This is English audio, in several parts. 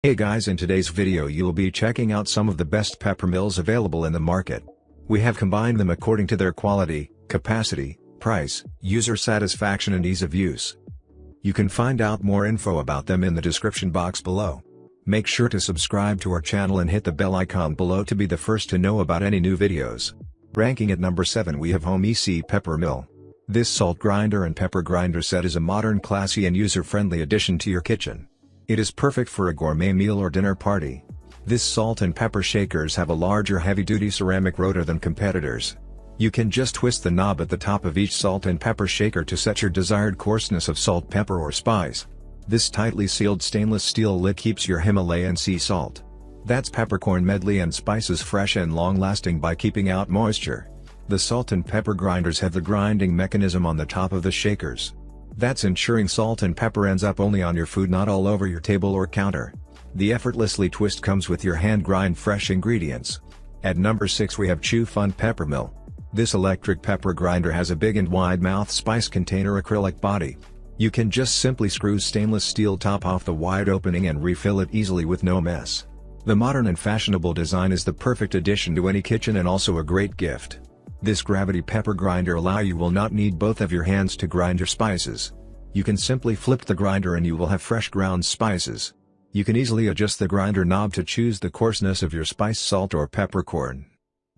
Hey guys, in today's video you'll be checking out some of the best pepper mills available in the market. We have combined them according to their quality, capacity, price, user satisfaction and ease of use. You can find out more info about them in the description box below. Make sure to subscribe to our channel and hit the bell icon below to be the first to know about any new videos. Ranking at number 7 we have Hami Pepper Mill. This salt grinder and pepper grinder set is a modern, classy and user-friendly addition to your kitchen. It is perfect for a gourmet meal or dinner party. This salt and pepper shakers have a larger heavy-duty ceramic rotor than competitors. You can just twist the knob at the top of each salt and pepper shaker to set your desired coarseness of salt, pepper or spice. This tightly sealed stainless steel lid keeps your Himalayan sea salt, that's peppercorn medley and spices fresh and long-lasting by keeping out moisture. The salt and pepper grinders have the grinding mechanism on the top of the shakers. That's ensuring salt and pepper ends up only on your food, not all over your table or counter. The effortlessly twist comes with your hand grind fresh ingredients. At number 6 we have Fun Pepper Mill. This electric pepper grinder has a big and wide mouth spice container acrylic body. You can just simply screw stainless steel top off the wide opening and refill it easily with no mess. The modern and fashionable design is the perfect addition to any kitchen and also a great gift. This gravity pepper grinder you will not need both of your hands to grind your spices. You can simply flip the grinder and you will have fresh ground spices. You can easily adjust the grinder knob to choose the coarseness of your spice, salt or peppercorn.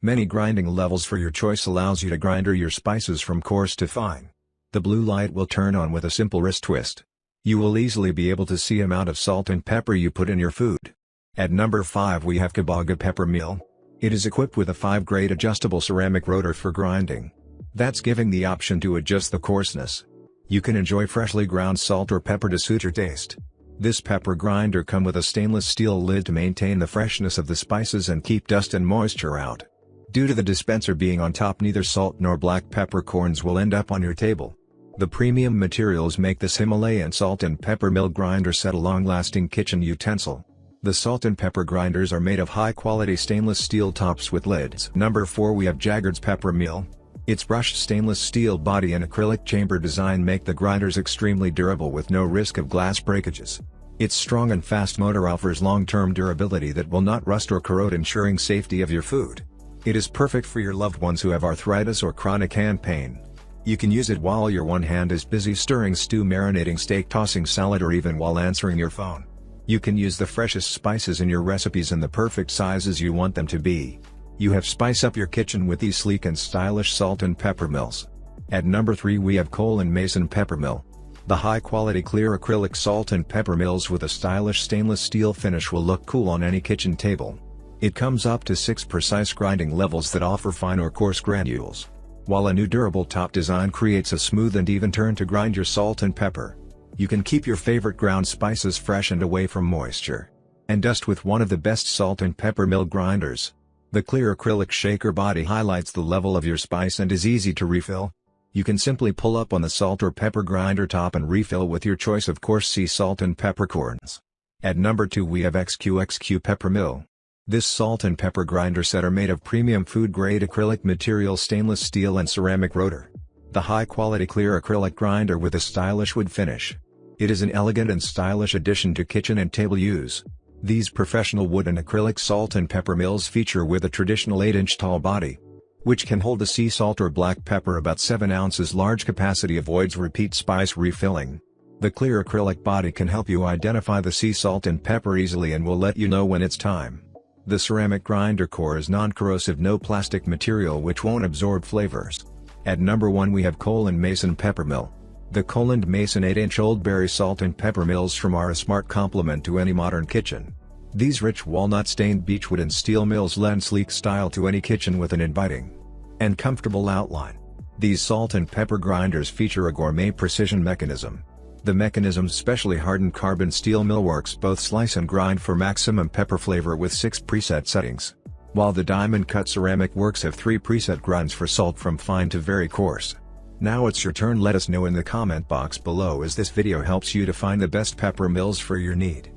Many grinding levels for your choice allows you to grind your spices from coarse to fine. The blue light will turn on with a simple wrist twist. You will easily be able to see the amount of salt and pepper you put in your food. At number 5 we have Kibaga Pepper Mill. It is equipped with a 5-grade adjustable ceramic rotor for grinding. That's giving the option to adjust the coarseness. You can enjoy freshly ground salt or pepper to suit your taste. This pepper grinder comes with a stainless steel lid to maintain the freshness of the spices and keep dust and moisture out. Due to the dispenser being on top, neither salt nor black peppercorns will end up on your table. The premium materials make this Himalayan salt and pepper mill grinder set a long-lasting kitchen utensil. The salt and pepper grinders are made of high-quality stainless steel tops with lids. Number 4 we have Jagged's Pepper Mill. Its brushed stainless steel body and acrylic chamber design make the grinders extremely durable with no risk of glass breakages. Its strong and fast motor offers long-term durability that will not rust or corrode, ensuring safety of your food. It is perfect for your loved ones who have arthritis or chronic hand pain. You can use it while your one hand is busy stirring stew, marinating steak, tossing salad or even while answering your phone. You can use the freshest spices in your recipes in the perfect sizes you want them to be. You have spice up your kitchen with these sleek and stylish salt and pepper mills. At number 3 we have Cole & Mason Pepper Mill. The high-quality clear acrylic salt and pepper mills with a stylish stainless steel finish will look cool on any kitchen table. It comes up to 6 precise grinding levels that offer fine or coarse granules, while a new durable top design creates a smooth and even turn to grind your salt and pepper. You can keep your favorite ground spices fresh and away from moisture and dust with one of the best salt and pepper mill grinders. The clear acrylic shaker body highlights the level of your spice and is easy to refill. You can simply pull up on the salt or pepper grinder top and refill with your choice of coarse sea salt and peppercorns. At number 2 we have XQXQ Pepper Mill. This salt and pepper grinder set are made of premium food-grade acrylic material, stainless steel and ceramic rotor. The high-quality clear acrylic grinder with a stylish wood finish. It is an elegant and stylish addition to kitchen and table use. These professional wood and acrylic salt and pepper mills feature with a traditional 8-inch tall body, which can hold the sea salt or black pepper about 7 ounces. Large capacity avoids repeat spice refilling. The clear acrylic body can help you identify the sea salt and pepper easily and will let you know when it's time. The ceramic grinder core is non-corrosive, no plastic material which won't absorb flavors. At number 1 we have Cole & Mason Pepper Mill. The Cole & Mason 8-inch Old Berry salt and pepper mills are a smart complement to any modern kitchen. These rich walnut-stained beechwood and steel mills lend sleek style to any kitchen with an inviting and comfortable outline. These salt and pepper grinders feature a gourmet precision mechanism. The mechanism's specially hardened carbon steel mill works both slice and grind for maximum pepper flavor with 6 preset settings, while the diamond-cut ceramic works have 3 preset grinds for salt from fine to very coarse. Now it's your turn. Let us know in the comment box below as this video helps you to find the best pepper mills for your need.